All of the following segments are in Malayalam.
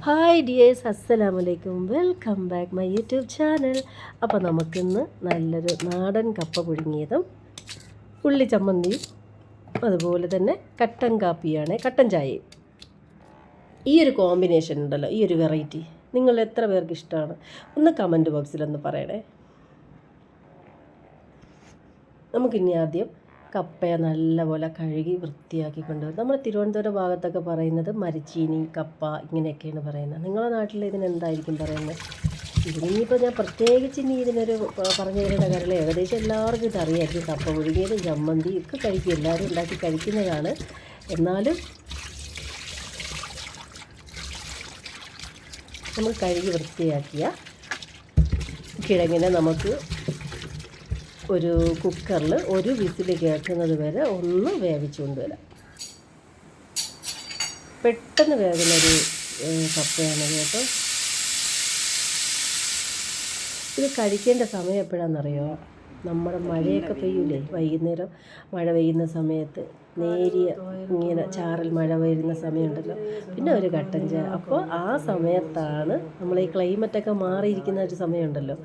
ഹായ് ഡിയേഴ്സ്, അസ്സലാമലൈക്കും. Welcome back my YouTube channel. അപ്പോൾ നമുക്കിന്ന് നല്ലൊരു നാടൻ കപ്പ പുഴുങ്ങിയതും ഉള്ളി ചമ്മന്തിയും അതുപോലെ തന്നെ കട്ടൻ കാപ്പിയാണ്, കട്ടൻ ചായയും. ഈ ഒരു കോമ്പിനേഷൻ ഉണ്ടല്ലോ, ഈ ഒരു വെറൈറ്റി നിങ്ങൾ എത്ര പേർക്ക് ഇഷ്ടമാണ്? ഒന്ന് കമൻറ്റ് ബോക്സിലൊന്ന് പറയണേ. നമുക്കിനി ആദ്യം കപ്പയെ നല്ലപോലെ കഴുകി വൃത്തിയാക്കി കൊണ്ടുവരും. നമ്മൾ തിരുവനന്തപുരം ഭാഗത്തൊക്കെ പറയുന്നത് മരിച്ചീനി കപ്പ ഇങ്ങനെയൊക്കെയാണ് പറയുന്നത്. നിങ്ങളുടെ നാട്ടിൽ ഇതിനെന്തായിരിക്കും പറയുന്നത്? ഇതിനിപ്പോൾ ഞാൻ പ്രത്യേകിച്ച് ഇനി ഇതിനൊരു പറഞ്ഞു തരേണ്ട കാര്യമില്ല. ഏകദേശം എല്ലാവർക്കും ഇതറിയായിരിക്കും. കപ്പ പുഴുങ്ങിയതും ചമ്മന്തി ഒക്കെ കഴിക്കും, എല്ലാവരും ഉണ്ടാക്കി കഴിക്കുന്നതാണ്. എന്നാലും നമ്മൾ കഴുകി വൃത്തിയാക്കിയ കിഴങ്ങിനെ നമുക്ക് ഒരു കുക്കറിൽ ഒരു വിസിൽ കേൾക്കുന്നത് വരെ ഒന്ന് വേവിച്ചു കൊണ്ടുവരാം. പെട്ടെന്ന് വേകുന്നൊരു കപ്പയാണ് കേട്ടോ. ഇത് കഴിക്കേണ്ട സമയം എപ്പോഴാണെന്നറിയോ? നമ്മുടെ മഴയൊക്കെ പെയ്യൂലേ, വൈകുന്നേരം മഴ പെയ്യുന്ന സമയത്ത് നേരിയ ഇങ്ങനെ ചാറൽ മഴ വരുന്ന സമയമുണ്ടല്ലോ, പിന്നെ ഒരു കട്ടൻ ചായ. അപ്പോൾ ആ സമയത്താണ് നമ്മൾ ഈ ക്ലൈമറ്റൊക്കെ മാറിയിരിക്കുന്ന ഒരു സമയമുണ്ടല്ലോ,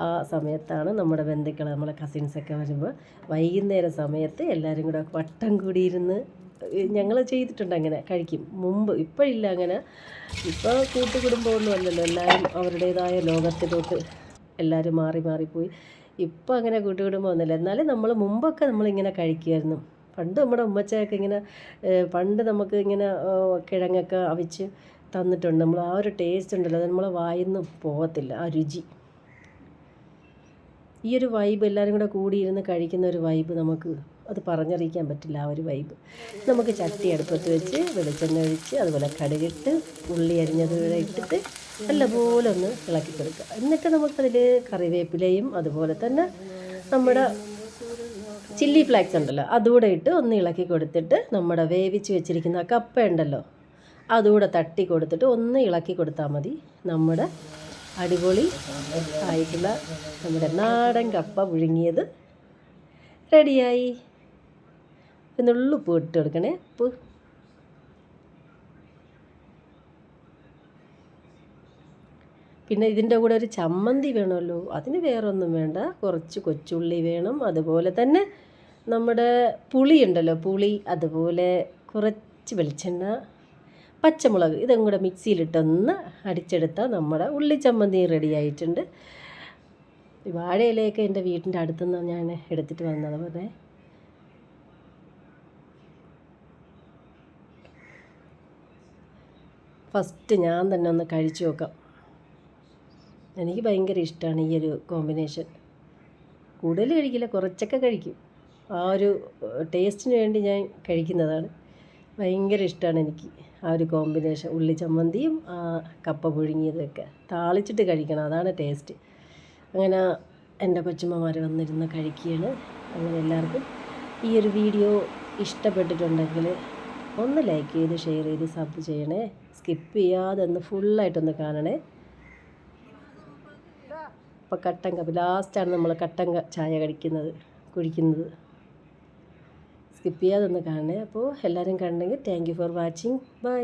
ആ സമയത്താണ് നമ്മുടെ ബന്ധുക്കൾ, നമ്മളെ കസിൻസൊക്കെ വരുമ്പോൾ വൈകുന്നേര സമയത്ത് എല്ലാവരും കൂടെ വട്ടം കൂടിയിരുന്ന് ഞങ്ങൾ ചെയ്തിട്ടുണ്ട്, അങ്ങനെ കഴിക്കും മുമ്പ്. ഇപ്പോഴില്ല അങ്ങനെ, ഇപ്പോൾ കൂട്ടുകുടുംബമൊന്നും അല്ലല്ലോ, എല്ലാവരും അവരുടേതായ ലോകത്തിലോട്ട് എല്ലാവരും മാറിപ്പോയി. ഇപ്പോൾ അങ്ങനെ കൂട്ടുകുടുംബം ഒന്നുമില്ല. എന്നാലും നമ്മൾ മുമ്പൊക്കെ നമ്മളിങ്ങനെ കഴിക്കുമായിരുന്നു. പണ്ട് നമ്മുടെ ഉമ്മച്ചയൊക്കെ ഇങ്ങനെ പണ്ട് നമുക്ക് ഇങ്ങനെ കിഴങ്ങൊക്കെ അവിച്ച് തന്നിട്ടുണ്ട്. നമ്മൾ ആ ഒരു ടേസ്റ്റ് ഉണ്ടല്ലോ, അത് നമ്മളെ വായിന്നും പോകത്തില്ല, ആ രുചി. ഈ ഒരു വൈബ് എല്ലാവരും കൂടെ കൂടിയിരുന്ന് കഴിക്കുന്ന ഒരു വൈബ് നമുക്ക് അത് പറഞ്ഞറിയിക്കാൻ പറ്റില്ല. ആ ഒരു വൈബ്. നമുക്ക് ചട്ടി അടുപ്പത്ത് വെച്ച് വെളിച്ചെണ്ണ ഒഴിച്ച് അതുപോലെ കടുകിട്ട് ഉള്ളി അരിഞ്ഞത് ഇട്ടിട്ട് നല്ലപോലെ ഒന്ന് ഇളക്കി കൊടുക്കുക. എന്നിട്ട് നമുക്കതിൽ കറിവേപ്പിലയും അതുപോലെ തന്നെ നമ്മുടെ ചില്ലി ഫ്ലേക്സ് ഉണ്ടല്ലോ അതുകൂടെ ഇട്ട് ഒന്ന് ഇളക്കി കൊടുത്തിട്ട് നമ്മുടെ വേവിച്ച് വെച്ചിരിക്കുന്ന കപ്പ ഉണ്ടല്ലോ അതുകൂടെ തട്ടി കൊടുത്തിട്ട് ഒന്ന് ഇളക്കി കൊടുത്താൽ മതി. നമ്മുടെ അടിപൊളി ആയിട്ടുള്ള നമ്മുടെ നാടൻ കപ്പ പുഴുങ്ങിയത് റെഡിയായി. എന്നുള്ളു ഉപ്പ് ഇട്ട് കൊടുക്കണേ, ഉപ്പ്. പിന്നെ ഇതിൻ്റെ കൂടെ ഒരു ചമ്മന്തി വേണമല്ലോ, അതിന് വേറെ ഒന്നും വേണ്ട, കുറച്ച് കൊച്ചുള്ളി വേണം, അതുപോലെ തന്നെ നമ്മുടെ പുളി ഉണ്ടല്ലോ, പുളി, അതുപോലെ കുറച്ച് വെളിച്ചെണ്ണ, പച്ചമുളക്, ഇതും കൂടെ മിക്സിയിലിട്ടൊന്ന് അടിച്ചെടുത്താൽ നമ്മുടെ ഉള്ളി ചമ്മന്തി റെഡി ആയിട്ടുണ്ട്. വാഴയിലയൊക്കെ എൻ്റെ വീട്ടിൻ്റെ അടുത്തുനിന്ന് ഞാൻ എടുത്തിട്ട് വന്നത് പോലെ. ഫസ്റ്റ് ഞാൻ തന്നെ ഒന്ന് കഴിച്ചു നോക്കാം. എനിക്ക് ഭയങ്കര ഇഷ്ടമാണ് ഈ ഒരു കോമ്പിനേഷൻ. കൂടുതൽ കഴിക്കില്ല, കുറച്ചൊക്കെ കഴിക്കും. ആ ഒരു ടേസ്റ്റിന് വേണ്ടി ഞാൻ കഴിക്കുന്നതാണ്. ഭയങ്കര ഇഷ്ടമാണ് എനിക്ക് ആ ഒരു കോമ്പിനേഷൻ. ഉള്ളി ചമ്മന്തിയും കപ്പ പുഴുങ്ങിയതൊക്കെ താളിച്ചിട്ട് കഴിക്കണം, അതാണ് ടേസ്റ്റ്. അങ്ങനെ എൻ്റെ കൊച്ചുമ്മമാർ വന്നിരുന്ന് കഴിക്കുകയാണ്. അങ്ങനെ എല്ലാവർക്കും ഈ ഒരു വീഡിയോ ഇഷ്ടപ്പെട്ടിട്ടുണ്ടെങ്കിൽ ഒന്ന് ലൈക്ക് ചെയ്ത് ഷെയർ ചെയ്ത് സബ് ചെയ്യണേ. സ്കിപ്പ് ചെയ്യാതെ ഒന്ന് ഫുള്ളായിട്ടൊന്ന് കാണണേ. അപ്പോൾ കട്ടൻ കാപ്പി ലാസ്റ്റാണ് നമ്മൾ കട്ടൻ ചായ കുടിക്കുന്നത്. സ്കിപ്പ് ചെയ്യാതെ ഒന്ന് കാണണേ. അപ്പോൾ എല്ലാവരും കണ്ടെങ്കിൽ thank you for watching. By.